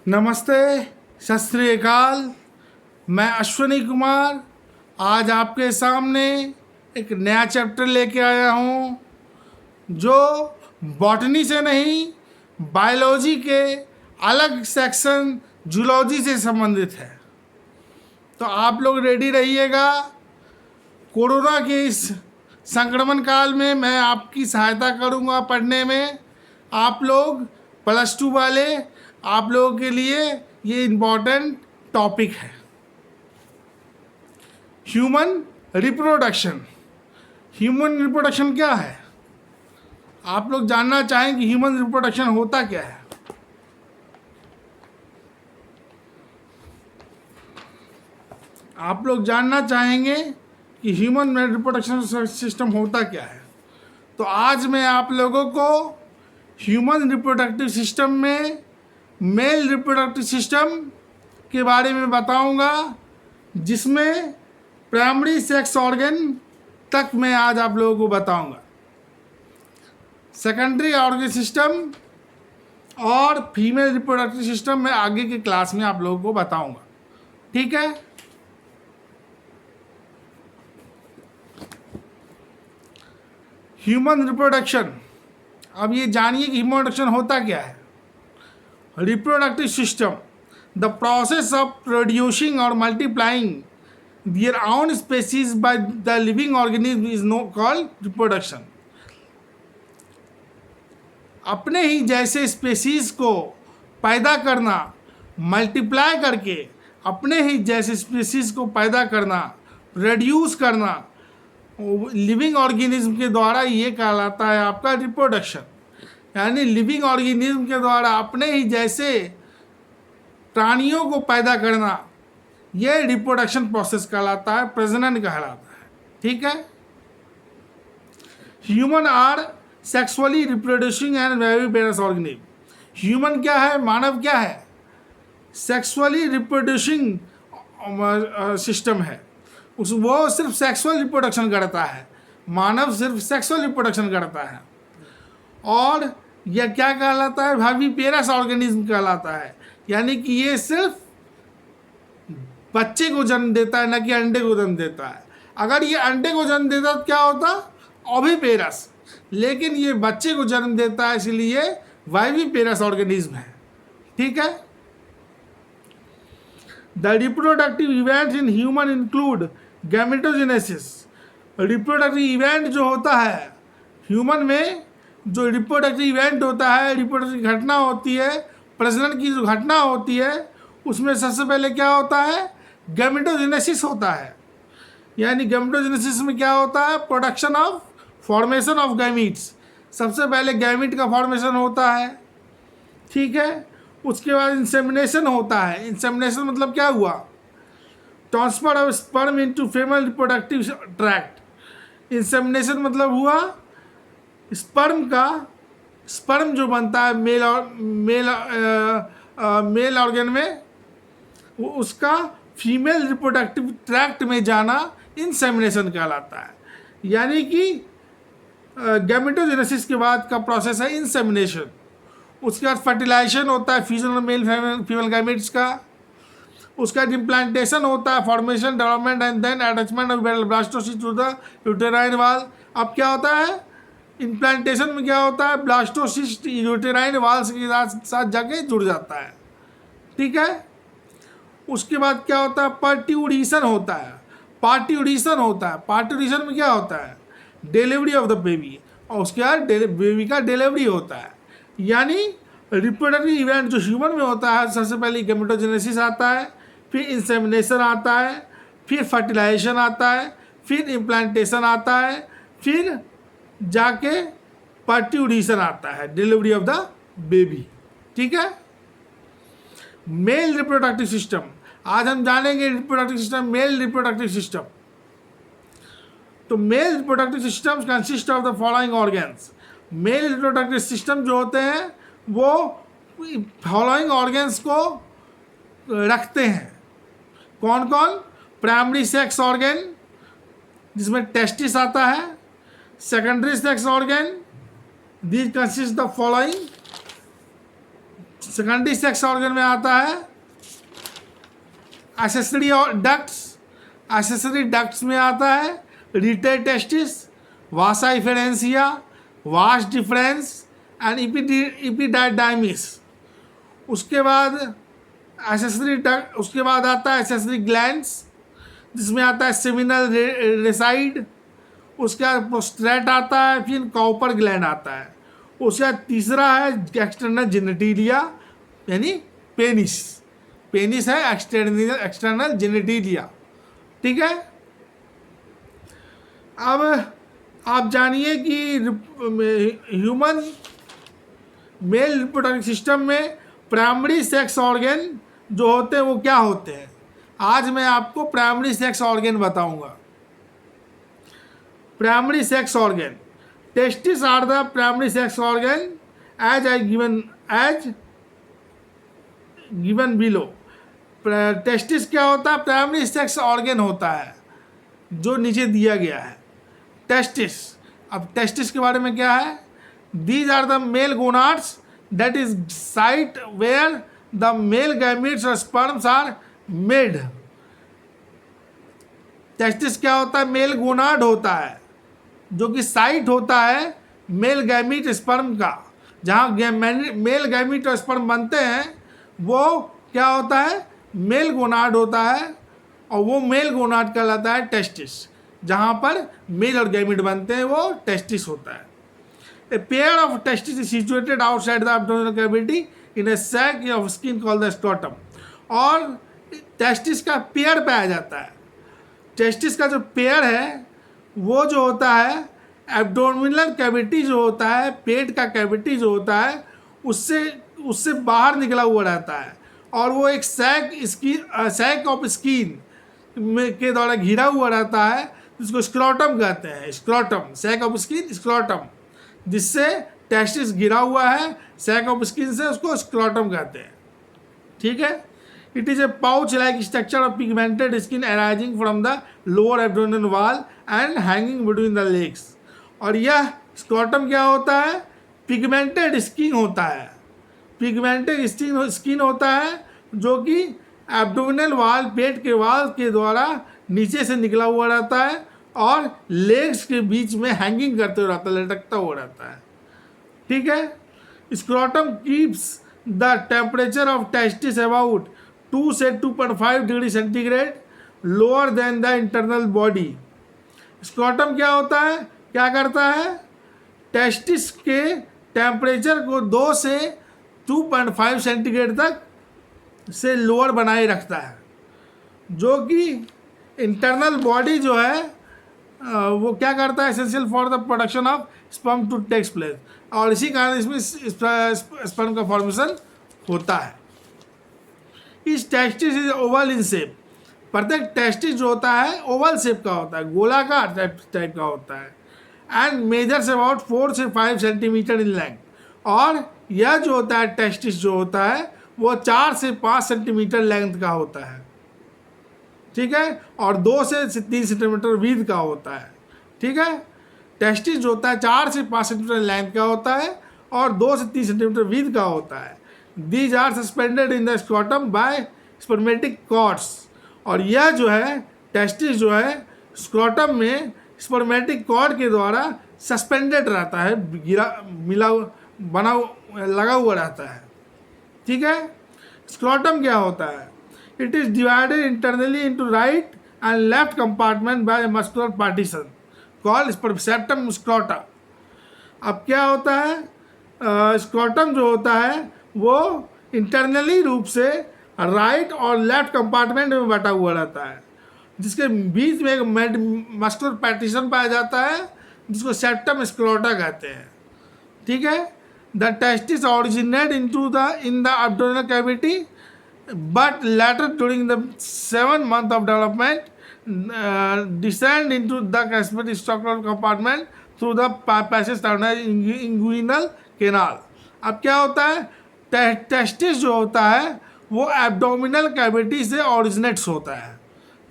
नमस्ते, सत श्री अकाल। मैं अश्विनी कुमार आज आपके सामने एक नया चैप्टर लेके आया हूँ जो बॉटनी से नहीं, बायोलॉजी के अलग सेक्शन जूलॉजी से संबंधित है। तो आप लोग रेडी रहिएगा। कोरोना के इस संक्रमण काल में मैं आपकी सहायता करूँगा पढ़ने में। आप लोग +2 वाले, आप लोगों के लिए ये इम्पॉर्टेंट टॉपिक है। Human reproduction. ह्यूमन रिप्रोडक्शन क्या है? आप लोग जानना चाहें कि ह्यूमन रिप्रोडक्शन होता क्या है? आप लोग जानना चाहेंगे कि ह्यूमन रिप्रोडक्शन सिस्टम होता क्या है। तो आज मैं आप लोगों को ह्यूमन रिप्रोडक्टिव सिस्टम में मेल रिप्रोडक्टिव सिस्टम के बारे में बताऊंगा, जिसमें प्राइमरी सेक्स ऑर्गन तक मैं आज आप लोगों को बताऊंगा। सेकेंडरी ऑर्गन सिस्टम और फीमेल रिप्रोडक्टिव सिस्टम मैं आगे की क्लास में आप लोगों को बताऊंगा। ठीक है। Human reproduction. अब ये जानिए कि ह्यूमन रिप्रोडक्शन होता क्या है। Reproductive system, the process of producing और multiplying their own species by the living organism is called reproduction। अपने ही जैसे स्पेसीज को पैदा करना, मल्टीप्लाई करके अपने ही जैसे स्पेसीज को पैदा करना, प्रोड्यूस करना लिविंग ऑर्गेनिज्म के द्वारा, ये कहलाता है आपका रिप्रोडक्शन। यानी लिविंग ऑर्गेनिज्म के द्वारा अपने ही जैसे प्राणियों को पैदा करना, ये रिप्रोडक्शन प्रोसेस कहलाता है, प्रजनन कहलाता है। ठीक है। Human are sexually reproducing and viviparous organism. Human क्या है? मानव क्या है? सेक्सुअली रिप्रोड्यूसिंग सिस्टम है। वो सिर्फ सेक्सुअल रिप्रोडक्शन करता है। मानव सिर्फ सेक्सुअल रिप्रोडक्शन करता है। और यह क्या कहलाता है? वेविपेरस ऑर्गेनिज्म कहलाता है। यानी कि ये सिर्फ बच्चे को जन्म देता है, न कि अंडे को जन्म देता है। अगर ये अंडे को जन्म देता तो क्या होता? ओविपेरस। लेकिन ये बच्चे को जन्म देता है, इसलिए वाइविपेरस ऑर्गेनिज्म है। ठीक है। The reproductive events in human include gametogenesis. Reproductive event जो होता है ह्यूमन में, जो रिप्रोडक्टिव इवेंट होता है, रिप्रोडक्टिव घटना होती है, प्रजनन की जो घटना होती है, उसमें सबसे पहले क्या होता है? गैमेटोजेनेसिस होता है। यानी गैमेटोजेनेसिस में क्या होता है? Production of formation of gametes. सबसे पहले गैमीट का फॉर्मेशन होता है। ठीक है। उसके बाद इंसेमिनेशन होता है। इंसेमिनेशन मतलब क्या हुआ? Transfer of sperm into female reproductive tract. Insemination मतलब हुआ स्पर्म जो बनता है मेल ऑर्गन में, वो उसका फीमेल रिप्रोडक्टिव ट्रैक्ट में जाना इंसेमिनेशन कहलाता है। यानी कि गैमेटोजेनेसिस के बाद का प्रोसेस है इंसेमिनेशन। उसके बाद फर्टिलाइजेशन होता है fusion of male female gametes का। उसका बाद इम्प्लांटेशन होता है, formation, development and then attachment of blastocyst to the uterine wall. अब क्या होता है? इम्प्लांटेशन में क्या होता है? ब्लास्टोसिस्ट यूटेराइन वाल्स के साथ जाके जुड़ जाता है। ठीक है। उसके बाद क्या होता है? पार्ट्यूडिशन होता है। पार्ट्यूडिशन में क्या होता है? Delivery of the baby. और उसके बाद बेबी का डिलीवरी होता है। यानी रिप्रोडक्टिव इवेंट जो ह्यूमन में होता है, सबसे पहले गैमेटोजेनेसिस आता है, फिर इंसेमिनेशन आता है, फिर फर्टिलाइजेशन आता है, फिर इम्प्लांटेशन आता है, फिर जाके पार्ट्यूडिशन आता है, डिलीवरी ऑफ द बेबी। ठीक है। Male reproductive system. आज हम जानेंगे reproductive system, male reproductive system. तो male reproductive system consist of the following organs. Male reproductive system जो होते हैं वो फॉलोइंग ऑर्गन्स को रखते हैं। कौन कौन? प्राइमरी सेक्स ऑर्गन, जिसमें टेस्टिस आता है। Secondary sex organ, these consist the following: secondary sex organ में आता है एक्सेसरी डक्ट्स, एक्सेसरी डक्ट्स में आता है retail testis, Vasa इफेरेंसिया, vas deferens and इपिडाइडाइमिस। उसके बाद एक्सेसरी डक्ट, उसके बाद आता है एक्सेसरी ग्लैंड्स जिसमें आता है सेमिनल रेसाइड, उसके बाद प्रोस्टेट आता है, फिर कॉपर ग्लैंड आता है। उसके बाद तीसरा है एक्सटर्नल जेनेटिलिया यानी पेनिस, पेनिस है एक्सटर्नल जेनेटिलिया। ठीक है, अब आप जानिए कि ह्यूमन मेल रिप्रोडक्टिव सिस्टम में प्राइमरी सेक्स ऑर्गन जो होते हैं वो क्या होते हैं। आज मैं आपको प्राइमरी सेक्स ऑर्गन बताऊंगा। Primary sex organ, testis are the primary sex organ as given below. Testis क्या होता है, प्राइमरी सेक्स ऑर्गन होता है जो नीचे दिया गया है टेस्टिस। अब टेस्टिस के बारे में क्या है, these are the male gonads that is site where the male gametes और स्पर्म्स आर मेड। टेस्टिस क्या होता है, मेल गोनाड होता है जो कि साइट होता है मेल गैमीट स्पर्म का, जहाँ मेल गैमीट और स्पर्म बनते हैं वो क्या होता है, मेल गोनाड होता है, और वो मेल गोनाड कहलाता है टेस्टिस। जहाँ पर मेल और गैमीट बनते हैं वो टेस्टिस होता है। A pair of testis is situated outside the abdominal cavity in a sac of skin called the scrotum. और टेस्टिस का पेयर पाया जाता है। टेस्टिस का जो पेयर है वो जो होता है एब्डोमिनल कैविटी जो होता है, पेट का कैविटी जो होता है उससे बाहर निकला हुआ रहता है, और वो एक सैक ऑफ स्किन के द्वारा घिरा हुआ रहता है जिसको स्क्रोटम कहते हैं। Scrotum, sac of skin scrotum, जिससे टेस्टिस घिरा हुआ है सैक ऑफ स्किन से, उसको स्क्रोटम कहते हैं। ठीक है, it is a pouch like structure of pigmented skin arising from the lower abdominal wall and hanging between the legs. और यह स्क्रोटम क्या होता है, पिगमेंटेड स्किन होता है, पिगमेंटेड स्किन होता है जो कि एब्डोमिनल वॉल, पेट के वॉल के द्वारा नीचे से निकला हुआ रहता है और लेग्स के बीच में हैंगिंग करते हुए रहता है, लटकता हुआ रहता है। ठीक है, scrotum keeps the temperature of testis about 2 से 2.5 degree centigrade lower than the internal body. Scrotum क्या होता है, क्या करता है, टेस्टिस के टेम्परेचर को 2 से 2.5 सेंटीग्रेड तक से लोअर बनाए रखता है, जो कि इंटरनल बॉडी जो है वो क्या करता है, essential for the production of sperm to takes place, और इसी कारण इसमें स्पर्म का फॉर्मेशन होता है। इस testis is oval in shape. प्रत्येक टेस्टिस जो होता है ओवल शेप का होता है, गोलाकार टाइप का होता है, एंड मेजर्स अबाउट 4 से 5 सेंटीमीटर इन लेंथ। और यह जो होता है टेस्टिस जो होता है वो 4 से 5 सेंटीमीटर लेंथ का होता है। ठीक है, और 2 से 3 सेंटीमीटर विड्थ का होता है। ठीक है, टेस्टिस जो होता है 4 से 5 सेंटीमीटर लेंथ का होता है और 2 से 3 सेंटीमीटर विड्थ का होता है। These are suspended in the scrotum by spermatic cords. और यह जो है टेस्टिस जो है स्क्रोटम में स्पर्मेटिक कॉर्ड के द्वारा सस्पेंडेड रहता है, लगा हुआ रहता है। ठीक है, स्क्रोटम क्या होता है, it is divided internally into right and left compartment by muscular partition called septum scroti. अब क्या होता है, स्क्रोटम जो होता है वो इंटरनली रूप से राइट और लेफ्ट कंपार्टमेंट में बटा हुआ रहता है, जिसके बीच में एक मस्कुलर पार्टीशन पाया जाता है जिसको सेप्टम स्क्रोटा कहते हैं। ठीक है, the testis originate in the abdominal cavity but later during the 7 month of development descend into the corresponding structural compartment through the passage known as inguinal canal। अब क्या होता है, टेस्टिस जो होता है वो एब्डोमिनल कैविटी से ऑरिजिनेट्स होता है।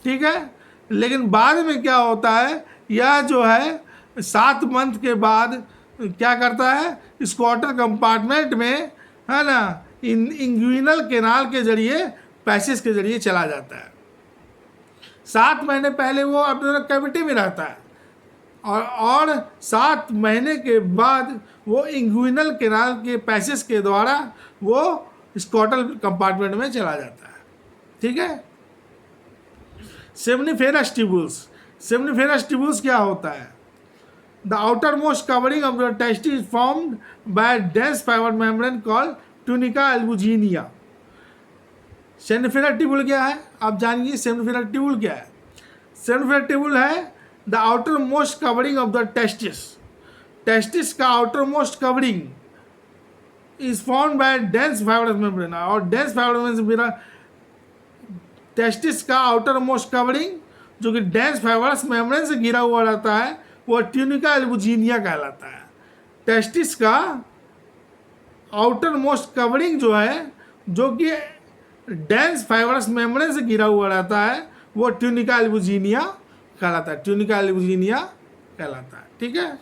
ठीक है, लेकिन बाद में क्या होता है, यह जो है 7 मंथ के बाद क्या करता है, स्क्वाटर कंपार्टमेंट में है ना इंग्विनल केनाल के जरिए पैसेज के जरिए चला जाता है। 7 महीने पहले वो अपने कैविटी में रहता है और 7 महीने के बाद वो इंग्विनल केनाल के पैसेज के द्वारा वो स्कॉटल कंपार्टमेंट में चला जाता है। ठीक है। Seminiferous tubules. सेमनीफेरस ट्यूबुल्स क्या होता है? The outermost covering of the testis is formed by dense fibre membrane called tunica albuginea. Seminiferous tubule क्या है आप जानिए। सेमनीफेरस ट्यूबुल क्या है? सेमनीफेरस ट्यूबुल है the outermost covering of the testis. Testis का outermost covering is formed by dense fibre membrane, और dense fibre membrane testis का आउटर मोस्ट कवरिंग जो कि डेंस फाइबरस मेम्ब्रेन से घिरा हुआ रहता है वो ट्यूनिका एल्बुजिनिया कहलाता है। टेस्टिस का आउटर मोस्ट कवरिंग जो है जो कि डेंस फाइबरस मेम्ब्रेन से घिरा हुआ रहता है वो ट्यूनिका एल्बुजिनिया कहलाता है। ट्यूनिका एल्बुजिनिया कहलाता है। ठीक है।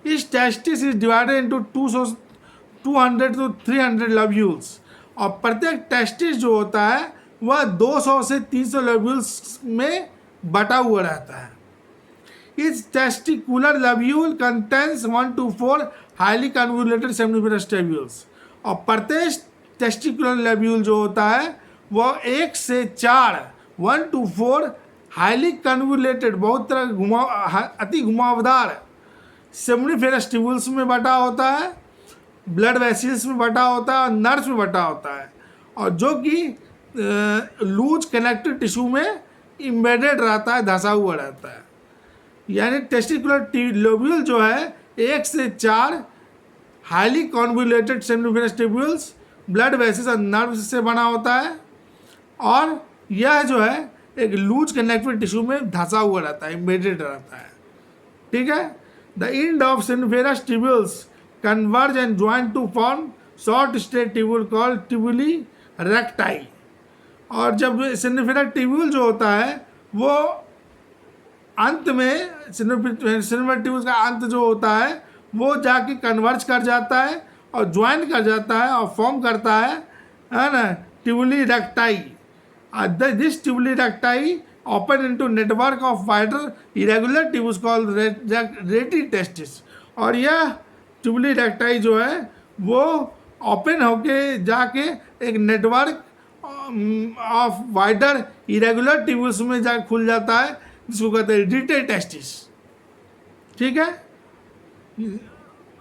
इस testis is divided into 200 to 300 लब्यूल्स, और प्रत्येक टेस्टिस जो होता है वह 200 से 300 लब्यूल्स में बटा हुआ रहता है। इस testicular lobule contains 1 to 4 highly convoluted seminiferous tubules, और प्रत्येक टेस्टिकुलर लब्यूल जो होता है वह 1 से 4 1 to 4 हाईली कन्वोल्यूटेड बहुत तरह अति घुमावदार सेमनीफेरस ट्यूब्यूल्स में बटा होता है, ब्लड वेसल्स में बटा होता है और नर्व्स में बटा होता है, और जो कि लूज कनेक्टिव टिश्यू में इम्बेडेड रहता है, धंसा हुआ रहता है। यानी टेस्टिकुलर लोब्यूल जो है 1 से 4 highly convoluted seminiferous tubules blood vessels और नर्व्स से बना होता है, और यह जो है एक लूज कनेक्टिव टिश्यू में धंसा हुआ रहता है, इम्बेडेड रहता है। ठीक है। The end of seminiferous tubules converge and join to form short straight tubule called tubuli recti। और जब सेमनीफेरस ट्यूब्यूल जो होता है वो अंत में सेमनीफेरस ट्यूब्यूल का अंत जो होता है वो जाके कन्वर्ज कर जाता है और ज्वाइन कर जाता है और फॉर्म करता है ना, tubuli recti. This tubuli recti open into network of wider irregular tubes called rete testis, और यह ट्यूबुली रेक्टाई जो है वो ओपन होके जाके एक network of wider irregular tubules में जा खुल जाता है जिसको कहते हैं रेटी टेस्टिस। ठीक है।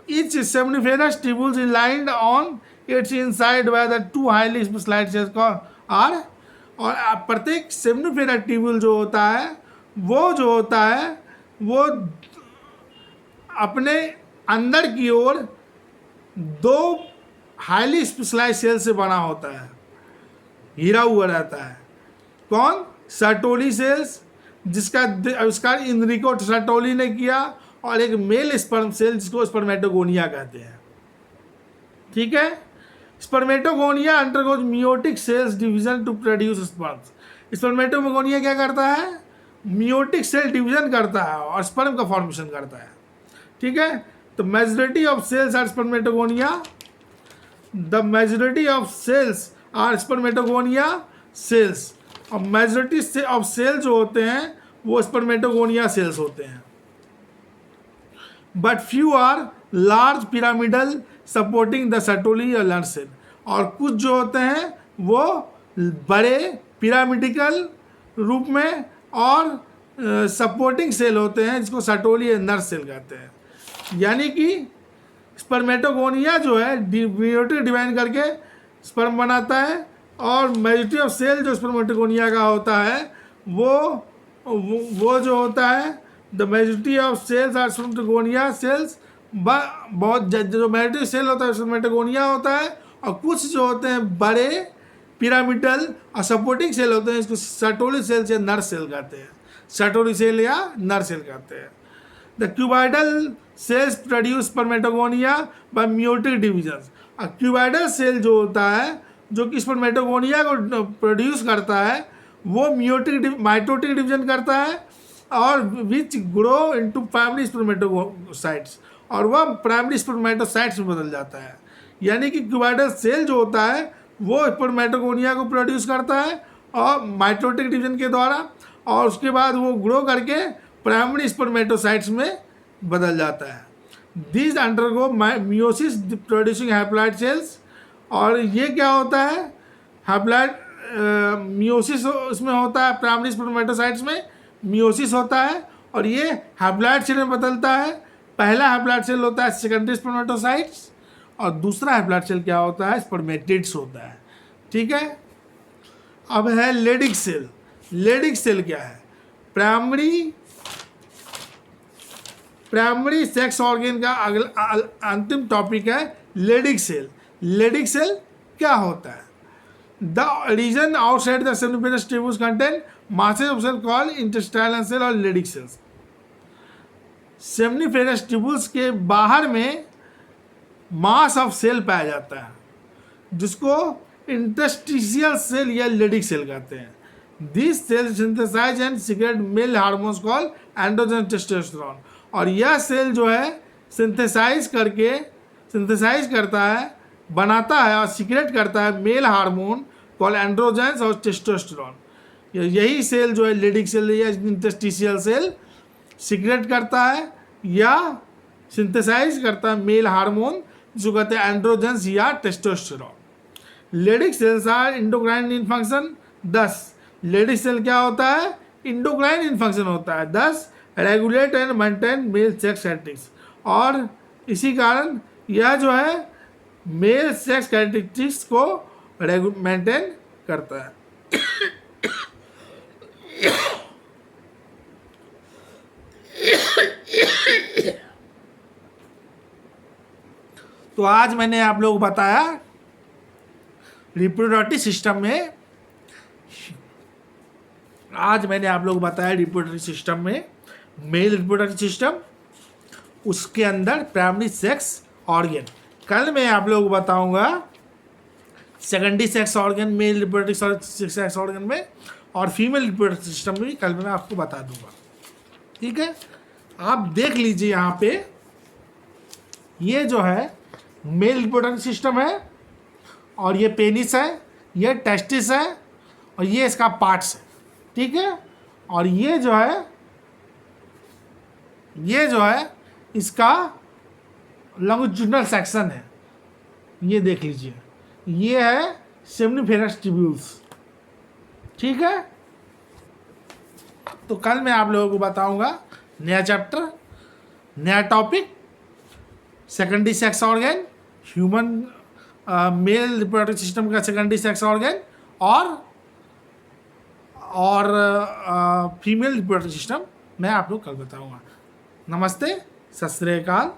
Each seminiferous tubules is lined on its inside by the 2 highly specialized cells are, और प्रत्येक सेमनीफेरस ट्यूब्यूल जो होता है वो अपने अंदर की ओर 2 हाईली स्पेशलाइज्ड सेल से बना होता है, घिरा हुआ रहता है। कौन? सर्टोली सेल्स, जिसका आविष्कार इनरिको सर्टोली ने किया, और एक मेल स्पर्म सेल जिसको स्पर्मेटोगोनिया कहते हैं। ठीक है। Spermatogonia undergoes meiotic cells division to produce sperms. Spermatogonia क्या करता है? मियोटिक सेल डिवीजन करता है और स्पर्म का फॉर्मेशन करता है। ठीक है। तो majority of cells are spermatogonia, the majority of cells are spermatogonia cells, और मेजॉरिटी ऑफ सेल जो होते हैं वो स्पर्मेटोगोनिया सेल्स होते हैं। But few are large pyramidal supporting the Sertoli और लर्न सेल, और कुछ जो होते हैं वो बड़े पिरामिडिकल रूप में और सपोर्टिंग सेल होते हैं जिसको सर्टोली और नर्व सेल कहते हैं। यानी कि स्पर्मेटोगोनिया जो है मियोटिक डिवाइन करके स्पर्म बनाता है, और मेजॉरिटी ऑफ सेल जो स्पर्मेटोगोनिया का होता है वो जो होता है the majority of cells are spermatogonia cells, बहुत जो मेजॉरिटी सेल होता है स्पर्मेटोगोनिया होता है, और कुछ जो होते हैं बड़े पिरामिडल और सपोर्टिंग सेल होते हैं इसको सर्टोली सेल या नर्व सेल कहते हैं। सर्टोली सेल या नर्व सेल कहते हैं। The cuboidal cells produce spermatogonia by meiotic division. Cuboidal cell जो होता है जो कि स्पर्मेटोगोनिया को प्रोड्यूस करता है वो माइटोटिक डिवीजन करता है, और which grow into primary spermatocytes, और वह प्राइमरी स्पर्मेटोसाइट्स में बदल जाता है। यानी कि क्यूबाइडल सेल जो होता है वो स्पर्मेटोगोनिया को प्रोड्यूस करता है और माइटोटिक डिवीजन के द्वारा, और उसके बाद वो ग्रो करके प्राइमरी स्पर्मेटोसाइट्स में बदल जाता है। These undergo meiosis producing haploid cells. और ये क्या होता है, हैप्लॉइड मियोसिस उसमें होता है, प्राइमरी स्पर्मेटोसाइट्स में मियोसिस होता है और ये हैप्लॉइड सेल में बदलता है। पहला हैप्लॉइड सेल होता है सेकेंडरी स्पर्मेटोसाइट्स और दूसरा हैप्लॉइड सेल क्या होता है, स्पर्मेटिड्स होता है। ठीक है, अब है लेडिक सेल। लेडिक सेल क्या है, प्राइमरी सेक्स ऑर्गन का अगला अंतिम टॉपिक है लेडिक सेल। लेडिक सेल क्या होता है, the region outside the seminiferous tubules contain masses of cell called intestinal cell और लेडिक सेल्स। सेमिफेरस ट्यूब्यूल्स के बाहर में मास ऑफ सेल पाया जाता है जिसको इंटरस्टिशियल सेल या लेडिक सेल कहते हैं। This cell synthesize and secrete male hormones called androgen testosterone. और यह सेल जो है सिंथेसाइज करता है, बनाता है और सीक्रेट करता है मेल हार्मोन कॉल एंड्रोजेंस और टेस्टोस्टेरोन। यही सेल जो है लेडिक सेल या इंटरस्टिशियल सेल सीक्रेट करता है या सिंथेसाइज करता है मेल हार्मोन जो कहते हैं एंड्रोजेंस या testosterone. Leydig cells are endocrine in function. 10 Leydig cell क्या होता है, इंडोक्राइन इन फंक्शन होता है। 10 regulate and maintain male sex characteristics. और इसी कारण यह जो है मेल सेक्स कैरेक्टरिस्टिक्स को मेंटेन करता है। तो आज मैंने आप लोगों को बताया रिप्रोडक्टिव सिस्टम में, मेल रिप्रोडक्टिव सिस्टम, उसके अंदर प्राइमरी सेक्स ऑर्गन। कल मैं आप लोगों को बताऊंगा secondary sex organ male reproductive sex organ में, और फीमेल रिप्रोडक्टिव सिस्टम में भी कल मैं आपको बता दूंगा। ठीक है, आप देख लीजिए यहाँ पे, ये जो है मेल रिप्रोडक्टिव सिस्टम है और ये पेनिस है, ये टेस्टिस है और ये इसका पार्ट्स है। ठीक है, और ये जो है इसका लॉन्गिट्यूडिनल सेक्शन है, ये देख लीजिए, ये है सेमिनिफेरस ट्यूब्यूल्स। ठीक है, तो कल मैं आप लोगों को बताऊंगा नया चैप्टर, नया topic, secondary sex organ, human male reproductive system का सेकेंडरी सेक्स ऑर्गन और फीमेल रिप्रोडक्टिव सिस्टम मैं आप लोग कल बताऊंगा। नमस्ते, सत श्री अकाल।